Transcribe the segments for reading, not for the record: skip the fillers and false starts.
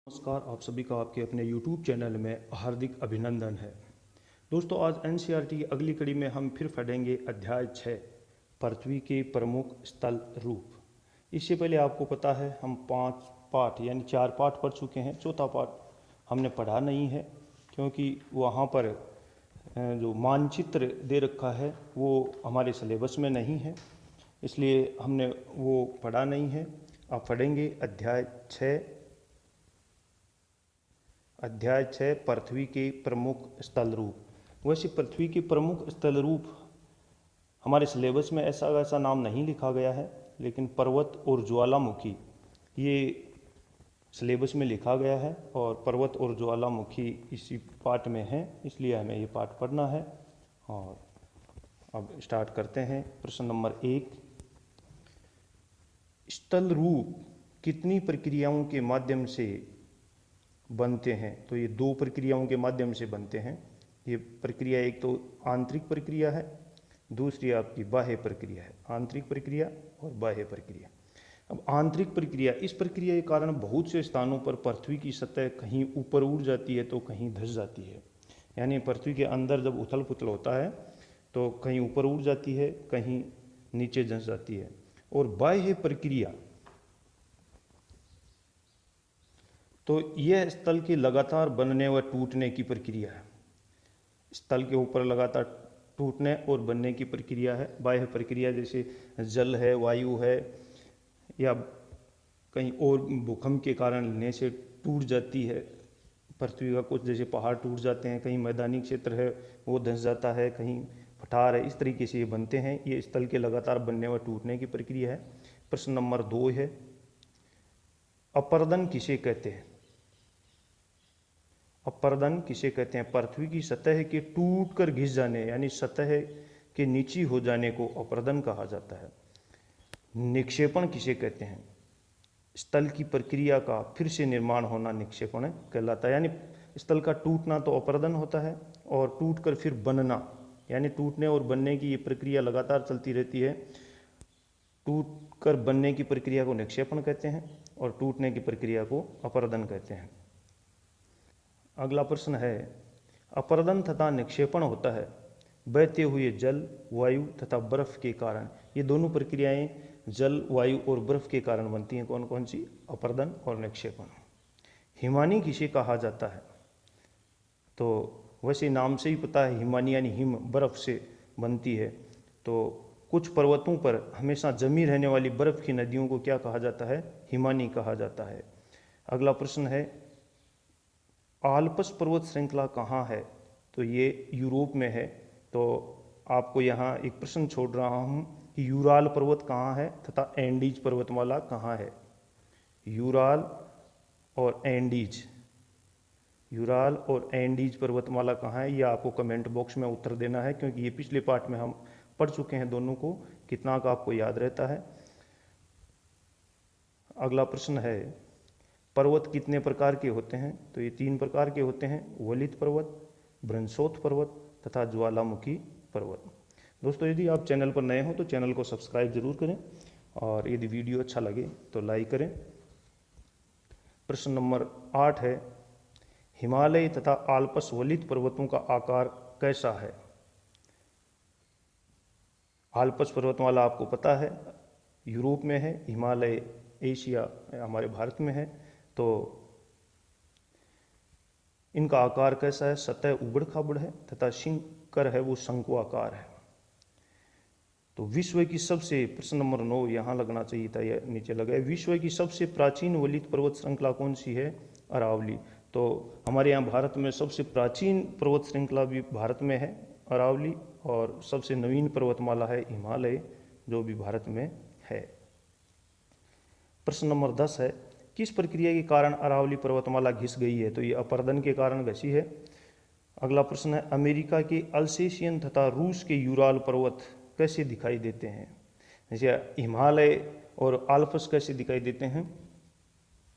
नमस्कार, आप सभी का आपके अपने YouTube चैनल में हार्दिक अभिनंदन है। दोस्तों, आज NCERT की अगली कड़ी में हम फिर पढ़ेंगे अध्याय 6 पृथ्वी के प्रमुख स्थल रूप। इससे पहले आपको पता है हम 5 पाठ यानी 4 पाठ पढ़ चुके हैं। चौथा पाठ हमने पढ़ा नहीं है क्योंकि वहाँ पर जो मानचित्र दे रखा है वो हमारे सिलेबस में नहीं है, इसलिए हमने वो पढ़ा नहीं है। आप पढ़ेंगे अध्याय 6 पृथ्वी के प्रमुख स्थल रूप। वैसे पृथ्वी के प्रमुख स्थल रूप हमारे सिलेबस में ऐसा नाम नहीं लिखा गया है, लेकिन पर्वत और ज्वालामुखी ये सिलेबस में लिखा गया है और पर्वत और ज्वालामुखी इसी पाठ में है, इसलिए हमें ये पाठ पढ़ना है। और अब स्टार्ट करते हैं। प्रश्न नंबर 1, स्थल रूप कितनी प्रक्रियाओं के माध्यम से बनते हैं? तो ये 2 प्रक्रियाओं के माध्यम से बनते हैं। ये प्रक्रिया एक तो आंतरिक प्रक्रिया है, दूसरी आपकी बाह्य प्रक्रिया है। आंतरिक प्रक्रिया और बाह्य प्रक्रिया। अब आंतरिक प्रक्रिया, इस प्रक्रिया के कारण बहुत से स्थानों पर पृथ्वी की सतह कहीं ऊपर उड़ जाती है तो कहीं धंस जाती है। यानी पृथ्वी के अंदर जब उथल पुथल होता है तो कहीं ऊपर उड़ जाती है, कहीं नीचे धंस जाती है। और बाह्य प्रक्रिया तो यह स्थल के लगातार बनने व टूटने की प्रक्रिया है। स्थल के ऊपर लगातार टूटने और बनने की प्रक्रिया है बाह्य प्रक्रिया। जैसे जल है, वायु है, या कहीं और भूकंप के कारण हिलने से टूट जाती है पृथ्वी का कुछ, जैसे पहाड़ टूट जाते हैं, कहीं मैदानी क्षेत्र है वो धंस जाता है, कहीं पठार है। इस तरीके से ये बनते हैं। ये स्थल के लगातार बनने व टूटने की प्रक्रिया है। प्रश्न नंबर 2 है, अपरदन किसे कहते हैं? अपरदन किसे कहते हैं? पृथ्वी की सतह के टूट कर घिस जाने यानी सतह के नीची हो जाने को अपरदन कहा जाता है। निक्षेपण किसे कहते हैं? स्थल की प्रक्रिया का फिर से निर्माण होना निक्षेपण कहलाता है। यानी स्थल का टूटना तो अपरदन होता है और टूट कर फिर बनना, यानी टूटने और बनने की ये प्रक्रिया लगातार चलती रहती है। टूट कर बनने की प्रक्रिया को निक्षेपण कहते हैं और टूटने की प्रक्रिया को अपरदन कहते हैं। अगला प्रश्न है, अपरदन तथा निक्षेपण होता है बहते हुए जल, वायु तथा बर्फ के कारण। ये दोनों प्रक्रियाएं जल, वायु और बर्फ के कारण बनती हैं। कौन कौन सी? अपरदन और निक्षेपण। हिमानी किसे कहा जाता है? तो वैसे नाम से ही पता है, हिमानी यानी हिम, बर्फ से बनती है। तो कुछ पर्वतों पर हमेशा जमी रहने वाली बर्फ की नदियों को क्या कहा जाता है? हिमानी कहा जाता है। अगला प्रश्न है, आल्प्स पर्वत श्रृंखला कहाँ है? तो ये यूरोप में है। तो आपको यहाँ एक प्रश्न छोड़ रहा हूँ कि यूराल पर्वत कहाँ है तथा एंडीज पर्वतमाला कहाँ है? यूराल और एंडीज, यूराल और एंडीज पर्वतमाला कहाँ है, ये आपको कमेंट बॉक्स में उत्तर देना है, क्योंकि ये पिछले पार्ट में हम पढ़ चुके हैं दोनों को। कितना का आपको याद रहता है? अगला प्रश्न है, पर्वत कितने प्रकार के होते हैं? तो ये 3 प्रकार के होते हैं, वलित पर्वत, ब्रंशोथ पर्वत तथा ज्वालामुखी पर्वत। दोस्तों, यदि आप चैनल पर नए हो तो चैनल को सब्सक्राइब जरूर करें और यदि वीडियो अच्छा लगे तो लाइक करें। प्रश्न नंबर 8 है, हिमालय तथा आल्प्स वलित पर्वतों का आकार कैसा है? आल्प्स पर्वतमाला आपको पता है यूरोप में है, हिमालय एशिया हमारे भारत में है। तो इनका आकार कैसा है? सतह उबड़ खाबड़ है तथा शिखर है वो शंकुआकार है। तो विश्व की सबसे, प्रश्न नंबर 9 यहाँ लगना चाहिए था, यह नीचे लगा है। विश्व की सबसे प्राचीन वलित पर्वत श्रृंखला कौन सी है? अरावली। तो हमारे यहाँ भारत में सबसे प्राचीन पर्वत श्रृंखला भी भारत में है, अरावली, और सबसे नवीन पर्वतमाला है हिमालय, जो भी भारत में है। प्रश्न नंबर 10 है, किस प्रक्रिया के कारण अरावली पर्वतमाला घिस गई है? तो ये अपरदन के कारण घसी है। अगला प्रश्न है, अमेरिका के अल्सेशियन तथा रूस के यूराल पर्वत कैसे दिखाई देते हैं? जैसे हिमालय और आल्प्स कैसे दिखाई देते हैं?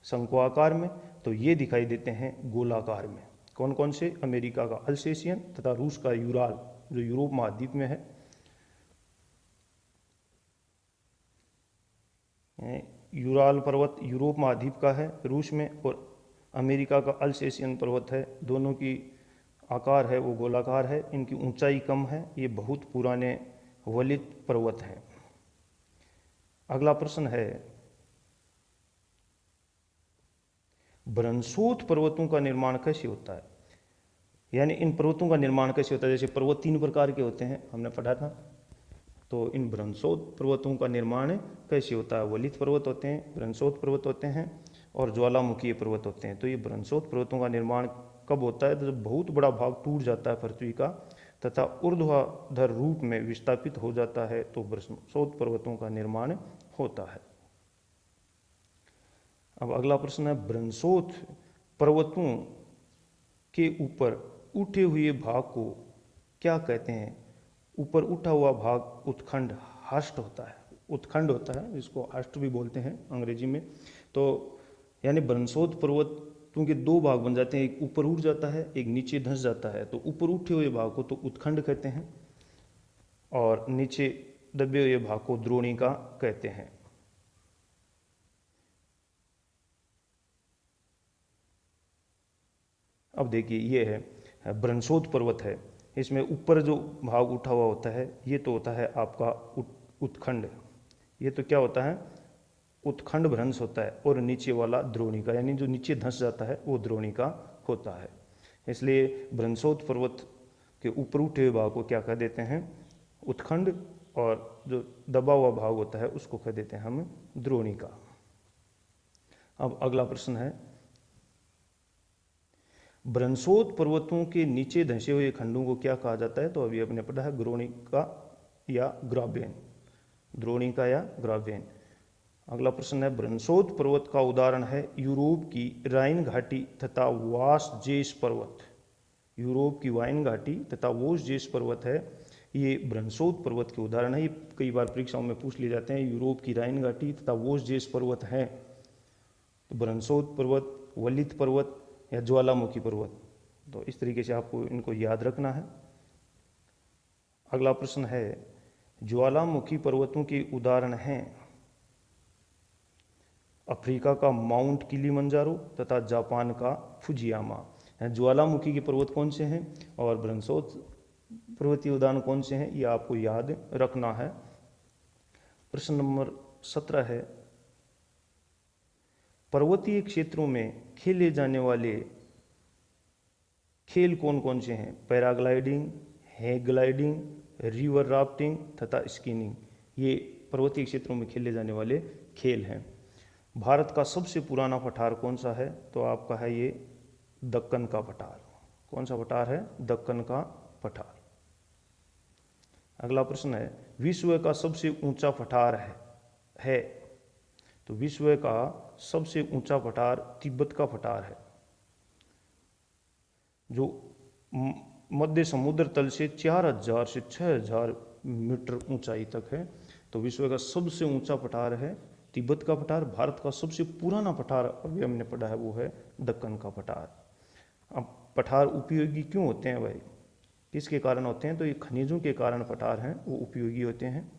शंकुआकार में। तो ये दिखाई देते हैं गोलाकार में। कौन कौन से? अमेरिका का अल्सेशियन तथा रूस का यूराल, जो यूरोप महाद्वीप में है। यूराल पर्वत यूरोप महाद्वीप का है, रूस में, और अमेरिका का अल्सेशियन पर्वत है, दोनों की आकार है वो गोलाकार है, इनकी ऊंचाई कम है, ये बहुत पुराने वलित पर्वत हैं। अगला प्रश्न है, ब्रंसोत पर्वतों का निर्माण कैसे होता है? यानी इन पर्वतों का निर्माण कैसे होता है? जैसे पर्वत 3 प्रकार के होते हैं, हमने पढ़ा था। तो इन ब्रंसोत पर्वतों का निर्माण कैसे होता है? वलित पर्वत होते हैं, ब्रंसोत पर्वत होते हैं और ज्वालामुखीय पर्वत होते हैं। तो ये ब्रंसोत पर्वतों का निर्माण कब होता है? तो जब बहुत बड़ा भाग टूट जाता है पृथ्वी का तथा ऊर्ध्वाधर रूप में विस्थापित हो जाता है, तो ब्रंसोत पर्वतों का निर्माण होता है। अब अगला प्रश्न है, ब्रंसोत पर्वतों के ऊपर उठे हुए भाग को क्या कहते हैं? ऊपर उठा हुआ भाग उत्खंड हास्ट होता है, उत्खंड होता है, इसको हास्ट भी बोलते हैं अंग्रेजी में। तो यानी ब्रंसोत पर्वतों के 2 भाग बन जाते हैं, एक ऊपर उठ जाता है, एक नीचे धंस जाता है। तो ऊपर उठे हुए भाग को तो उत्खंड कहते हैं और नीचे दबे हुए भाग को द्रोणिका कहते हैं। अब देखिए, ये है ब्रंसोत पर्वत है, इसमें ऊपर जो भाग उठा हुआ होता है ये तो होता है आपका उत्खंड। ये तो क्या होता है? उत्खंड भ्रंश होता है। और नीचे वाला द्रोणिका, यानी जो नीचे धंस जाता है वो द्रोणिका होता है। इसलिए ब्रंसोत पर्वत के ऊपर उठे हुए भाग को क्या कह देते हैं? उत्खंड, और जो दबा हुआ भाग होता है उसको कह देते हैं हम द्रोणिका। अब अगला प्रश्न है, ब्रंसोत पर्वतों के नीचे धंसे हुए खंडों को क्या कहा जाता है? तो अभी आपने पढ़ा है, द्रोणिका या ग्राबेन, द्रोणिका या ग्राबेन। अगला प्रश्न है, ब्रंसोत पर्वत का उदाहरण है यूरोप की राइन घाटी तथा वासजेस पर्वत। यूरोप की वाइन घाटी तथा वोसजेस पर्वत है, ये ब्रंसोत पर्वत के उदाहरण है। ये कई बार परीक्षाओं में पूछ लिए जाते हैं, यूरोप की राइन घाटी तथा वोसजेस पर्वत है। तो ब्रंसोत पर्वत, वलित पर्वत या ज्वालामुखी पर्वत, तो इस तरीके से आपको इनको याद रखना है। अगला प्रश्न है, ज्वालामुखी पर्वतों के उदाहरण हैं अफ्रीका का माउंट किलिमंजारो तथा जापान का फुजियामा। ज्वालामुखी के पर्वत कौन से हैं और ब्रंसोत पर्वतीय उदाहरण कौन से हैं, ये आपको याद रखना है। प्रश्न नंबर 17 है, पर्वतीय क्षेत्रों में खेले जाने वाले खेल कौन कौन से हैं? Paragliding, hang gliding, river rafting तथा स्कीइंग, ये पर्वतीय क्षेत्रों में खेले जाने वाले खेल हैं। भारत का सबसे पुराना पठार कौन सा है? तो आपका है ये दक्कन का पठार। कौन सा पठार है? दक्कन का पठार। अगला प्रश्न है, विश्व का सबसे ऊंचा पठार है तो विश्व का सबसे ऊंचा पठार तिब्बत का पठार है, जो मध्य समुद्र तल से 4000 से 6000 मीटर ऊंचाई तक है। तो विश्व का सबसे ऊंचा पठार है तिब्बत का पठार। भारत का सबसे पुराना पठार अभी हमने पढ़ा है वो है दक्कन का पठार। अब पठार उपयोगी क्यों होते हैं भाई, किसके कारण होते हैं? तो ये खनिजों के कारण पठार हैं वो उपयोगी होते हैं।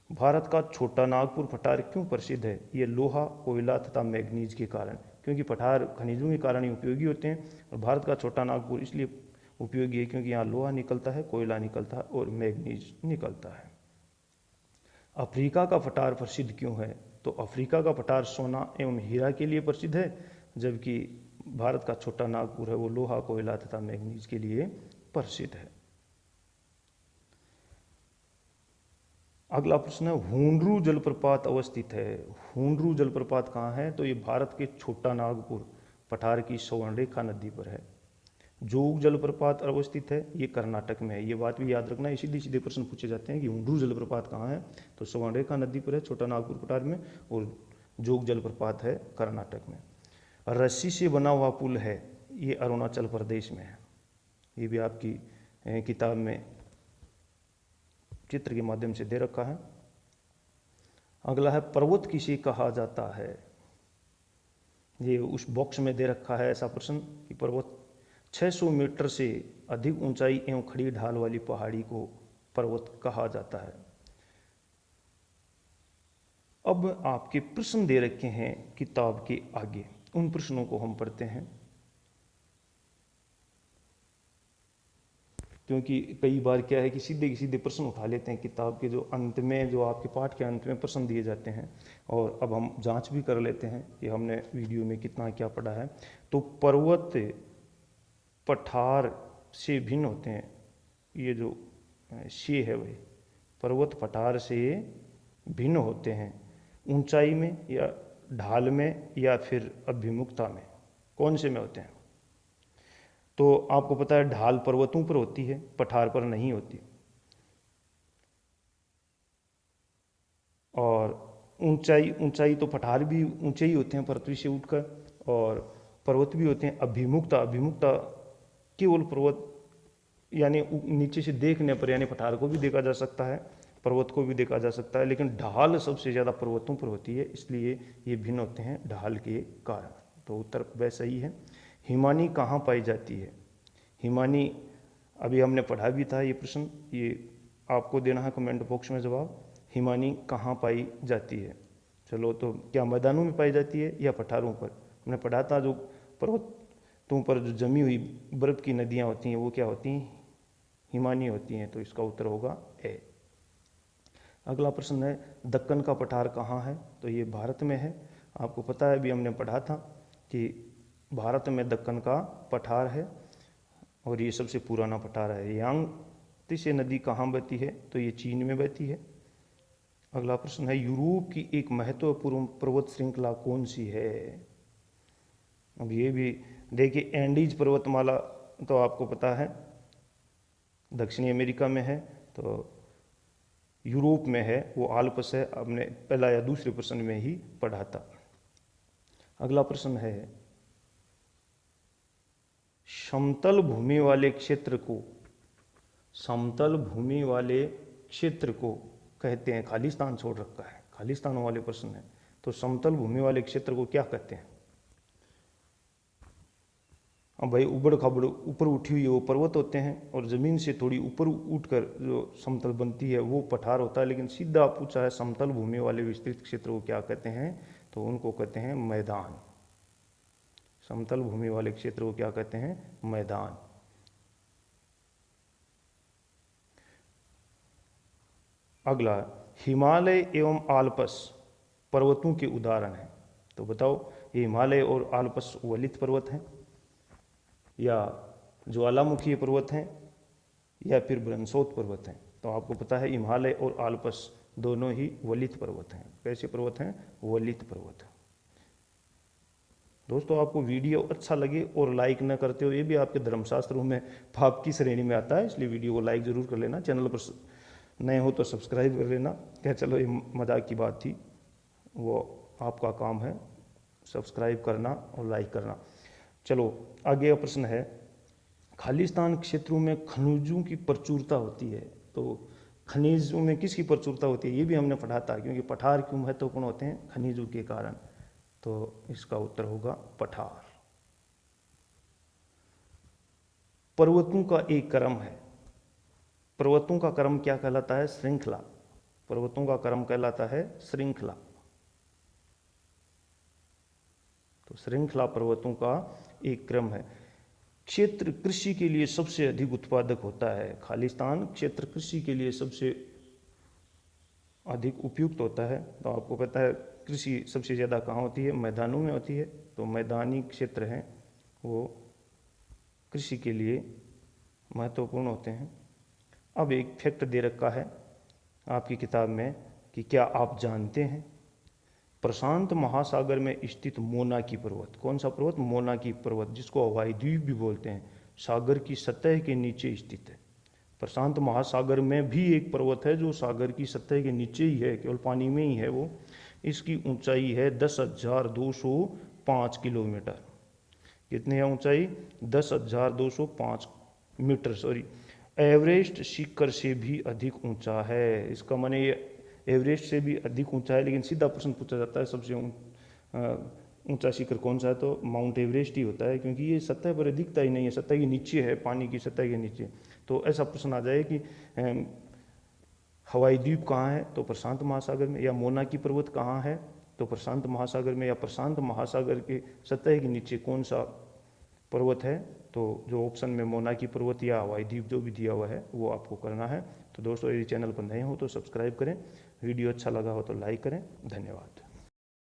भारत का छोटा नागपुर पठार क्यों प्रसिद्ध है? ये लोहा, कोयला तथा मैग्नीज के कारण, क्योंकि पठार खनिजों के कारण ही उपयोगी होते हैं। और भारत का छोटा नागपुर इसलिए उपयोगी है क्योंकि यहाँ लोहा निकलता है, कोयला निकलता है और मैग्नीज निकलता है। अफ्रीका का पठार प्रसिद्ध क्यों है? तो अफ्रीका का पठार सोना एवं हीरा के लिए प्रसिद्ध है, जबकि भारत का छोटा नागपुर है वो लोहा, कोयला तथा मैग्नीज के लिए प्रसिद्ध है। अगला प्रश्न है, हुंड्रू जलप्रपात अवस्थित है। हुंड्रू जलप्रपात कहाँ है? तो ये भारत के छोटा नागपुर पठार की स्वर्णरेखा नदी पर है। जोग जलप्रपात अवस्थित है, ये कर्नाटक में है। ये बात भी याद रखना, ये सीधे सीधे प्रश्न पूछे जाते हैं कि हुंड्रू जलप्रपात कहाँ है? तो स्वर्णरेखा नदी पर है छोटा नागपुर पठार में, और जोग जलप्रपात है कर्नाटक में। रस्सी से बना हुआ पुल है, ये अरुणाचल प्रदेश में है। ये भी आपकी किताब में चित्र के माध्यम से दे रखा है। अगला है, पर्वत किसे कहा जाता है? ये उस बॉक्स में दे रखा है ऐसा प्रश्न कि पर्वत 600 मीटर से अधिक ऊंचाई एवं खड़ी ढाल वाली पहाड़ी को पर्वत कहा जाता है। अब आपके प्रश्न दे रखे हैं किताब के आगे, उन प्रश्नों को हम पढ़ते हैं, क्योंकि कई बार क्या है कि सीधे सीधे प्रश्न उठा लेते हैं किताब के जो अंत में, जो आपके पाठ के अंत में प्रश्न दिए जाते हैं, और अब हम जांच भी कर लेते हैं कि हमने वीडियो में कितना क्या पढ़ा है। तो पर्वत पठार से भिन्न होते हैं, ये जो से है वही, पर्वत पठार से भिन्न होते हैं ऊंचाई में या ढाल में या फिर अभिमुखता में, कौन से में होते हैं? तो आपको पता है ढाल पर्वतों पर होती है, पठार पर नहीं होती। और ऊंचाई ऊंचाई तो पठार भी ऊंचे ही होते हैं पृथ्वी से उठकर, और पर्वत भी होते हैं। अभिमुखता, अभिमुखता केवल पर्वत यानी नीचे से देखने पर, यानी पठार को भी देखा जा सकता है, पर्वत को भी देखा जा सकता है, लेकिन ढाल सबसे ज़्यादा पर्वतों पर होती है, इसलिए ये भिन्न होते हैं ढाल के कारण। तो उत्तर वैसा ही है। हिमानी कहाँ पाई जाती है? हिमानी अभी हमने पढ़ा भी था, ये प्रश्न, ये आपको देना है कमेंट बॉक्स में जवाब। हिमानी कहाँ पाई जाती है? चलो, तो क्या मैदानों में पाई जाती है या पठारों पर? हमने पढ़ा था जो पर्वतों पर जो जमी हुई बर्फ की नदियाँ होती हैं वो क्या होती हैं? हिमानी होती हैं। तो इसका उत्तर होगा ए। अगला प्रश्न है, दक्कन का पठार कहाँ है? तो ये भारत में है। आपको पता है, अभी हमने पढ़ा था कि भारत में दक्कन का पठार है, और ये सबसे पुराना पठार है। यांगत्से नदी कहाँ बहती है? तो ये चीन में बहती है। अगला प्रश्न है, यूरोप की एक महत्वपूर्ण पर्वत श्रृंखला कौन सी है? अब ये भी देखिए, एंडीज पर्वतमाला तो आपको पता है दक्षिणी अमेरिका में है, तो यूरोप में है वो आल्प्स है, हमने पहला या दूसरे प्रश्न में ही पढ़ा था। अगला प्रश्न है, समतल भूमि वाले क्षेत्र को, समतल भूमि वाले क्षेत्र को कहते हैं, खालिस्तान छोड़ रखा है, खालिस्तान वाले प्रश्न है, तो समतल भूमि वाले क्षेत्र को क्या कहते हैं? अब भाई, उबड़ खाबड़ ऊपर उठी हुई वो पर्वत होते हैं, और ज़मीन से थोड़ी ऊपर उठकर जो समतल बनती है वो पठार होता है। लेकिन सीधा पूछा है समतल भूमि वाले विस्तृत क्षेत्र को क्या कहते हैं, तो उनको कहते हैं मैदान। समतल भूमि वाले क्षेत्र को क्या कहते हैं? मैदान। अगला, हिमालय एवं आल्प्स पर्वतों के उदाहरण हैं। तो बताओ, ये हिमालय और आल्प्स वलित पर्वत हैं, या ज्वालामुखी पर्वत हैं, या फिर ब्रह्मोत्तर पर्वत हैं? तो आपको पता है हिमालय और आल्प्स दोनों ही वलित पर्वत हैं। कैसे पर्वत हैं? वलित पर्वत। दोस्तों, आपको वीडियो अच्छा लगे और लाइक न करते हो, ये भी आपके धर्मशास्त्रों में पाप की श्रेणी में आता है, इसलिए वीडियो को लाइक जरूर कर लेना। चैनल पर नए हो तो सब्सक्राइब कर लेना। क्या, चलो ये मजाक की बात थी, वो आपका काम है सब्सक्राइब करना और लाइक करना। चलो, आगे का प्रश्न है, खालिस्तान क्षेत्रों में खनिजों की प्रचुरता होती है। तो खनिजों में किसकी प्रचुरता होती है? ये भी हमने पढ़ा था, क्योंकि पठार क्यों महत्वपूर्ण होते हैं? खनिजों के कारण। तो इसका उत्तर होगा पठार। पर्वतों का एक क्रम है, पर्वतों का क्रम क्या कहलाता है? श्रृंखला। पर्वतों का क्रम कहलाता है श्रृंखला। तो श्रृंखला पर्वतों का एक क्रम है। क्षेत्र कृषि के लिए सबसे अधिक उत्पादक होता है। खालिस्तान क्षेत्र कृषि के लिए सबसे अधिक उपयुक्त होता है। तो आपको पता है कृषि सबसे ज़्यादा कहाँ होती है? मैदानों में होती है। तो मैदानी क्षेत्र हैं वो कृषि के लिए महत्वपूर्ण होते हैं। अब एक फैक्ट दे रखा है आपकी किताब में कि क्या आप जानते हैं प्रशांत महासागर में स्थित मोनाकी पर्वत, कौन सा पर्वत? मोनाकी पर्वत, जिसको हवाई द्वीप भी बोलते हैं, सागर की सतह के नीचे स्थित है। प्रशांत महासागर में भी एक पर्वत है जो सागर की सतह के नीचे ही है, केवल पानी में ही है वो। इसकी ऊंचाई है 10,205 किलोमीटर। कितनी है ऊंचाई? 10,205 मीटर, सॉरी। एवरेस्ट शिखर से भी अधिक ऊंचा है। इसका माने ये एवरेस्ट से भी अधिक ऊंचा है। लेकिन सीधा प्रश्न पूछा जाता है सबसे ऊंचा शिखर कौन सा है, तो माउंट एवरेस्ट ही होता है, क्योंकि ये सतह पर दिखता ही नहीं है, सतह के नीचे है, पानी की सतह के नीचे। तो ऐसा प्रश्न आ जाए कि हवाई द्वीप कहाँ है, तो प्रशांत महासागर में। या मोनाकी पर्वत कहाँ है, तो प्रशांत महासागर में या प्रशांत महासागर के सतह के नीचे कौन सा पर्वत है, तो जो ऑप्शन में मोनाकी पर्वत या हवाई द्वीप जो भी दिया हुआ है वो आपको करना है। तो दोस्तों, यदि चैनल पर नए हो तो सब्सक्राइब करें, वीडियो अच्छा लगा हो तो लाइक करें। धन्यवाद।